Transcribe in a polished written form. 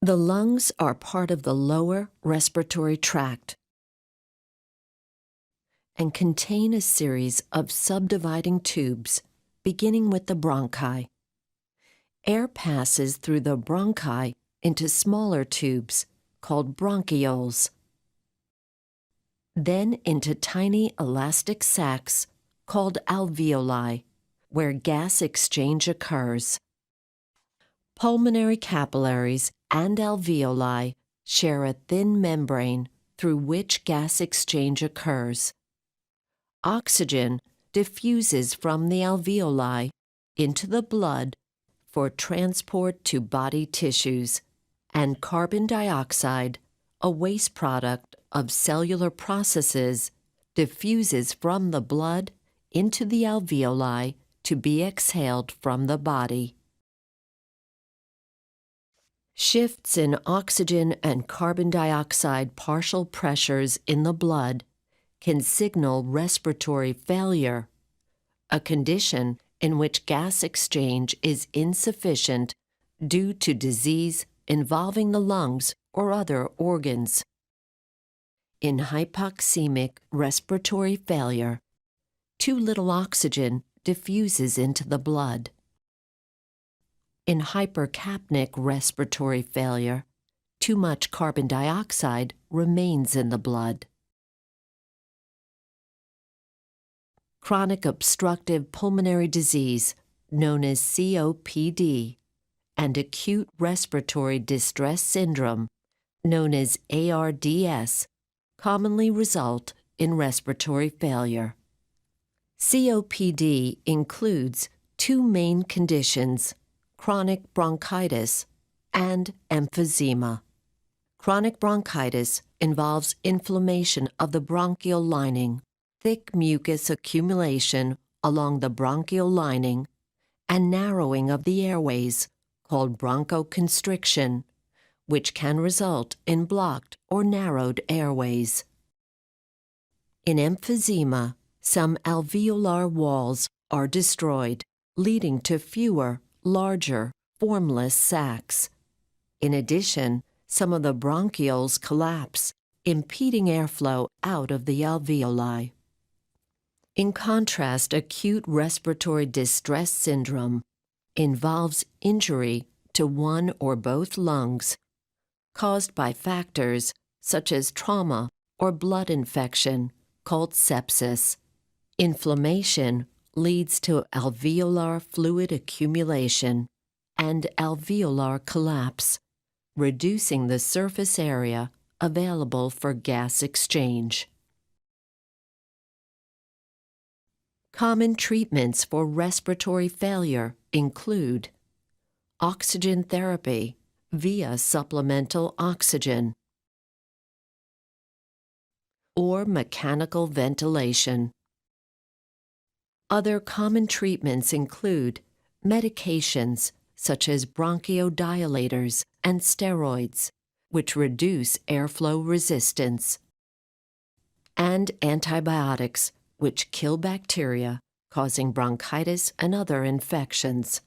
The lungs are part of the lower respiratory tract and contain a series of subdividing tubes, beginning with the bronchi. Air passes through the bronchi into smaller tubes called bronchioles, then into tiny elastic sacs called alveoli, where gas exchange occurs. Pulmonary capillaries and alveoli share a thin membrane through which gas exchange occurs. Oxygen diffuses from the alveoli into the blood for transport to body tissues, and carbon dioxide, a waste product of cellular processes, diffuses from the blood into the alveoli to be exhaled from the body. Shifts in oxygen and carbon dioxide partial pressures in the blood can signal respiratory failure, a condition in which gas exchange is insufficient due to disease involving the lungs or other organs. In hypoxemic respiratory failure, too little oxygen diffuses into the blood. In hypercapnic respiratory failure, too much carbon dioxide remains in the blood. Chronic obstructive pulmonary disease, known as COPD, and acute respiratory distress syndrome, known as ARDS, commonly result in respiratory failure. COPD includes two main conditions: chronic bronchitis and emphysema. Chronic bronchitis involves inflammation of the bronchial lining, thick mucus accumulation along the bronchial lining, and narrowing of the airways, called bronchoconstriction, which can result in blocked or narrowed airways. In emphysema, some alveolar walls are destroyed, leading to fewer, larger, formless sacs. In addition, some of the bronchioles collapse, impeding airflow out of the alveoli. In contrast, acute respiratory distress syndrome involves injury to one or both lungs, caused by factors such as trauma or blood infection, called sepsis. Inflammation leads to alveolar fluid accumulation and alveolar collapse, reducing the surface area available for gas exchange. Common treatments for respiratory failure include oxygen therapy via supplemental oxygen or mechanical ventilation. Other common treatments include medications such as bronchodilators and steroids, which reduce airflow resistance, and antibiotics, which kill bacteria causing bronchitis and other infections.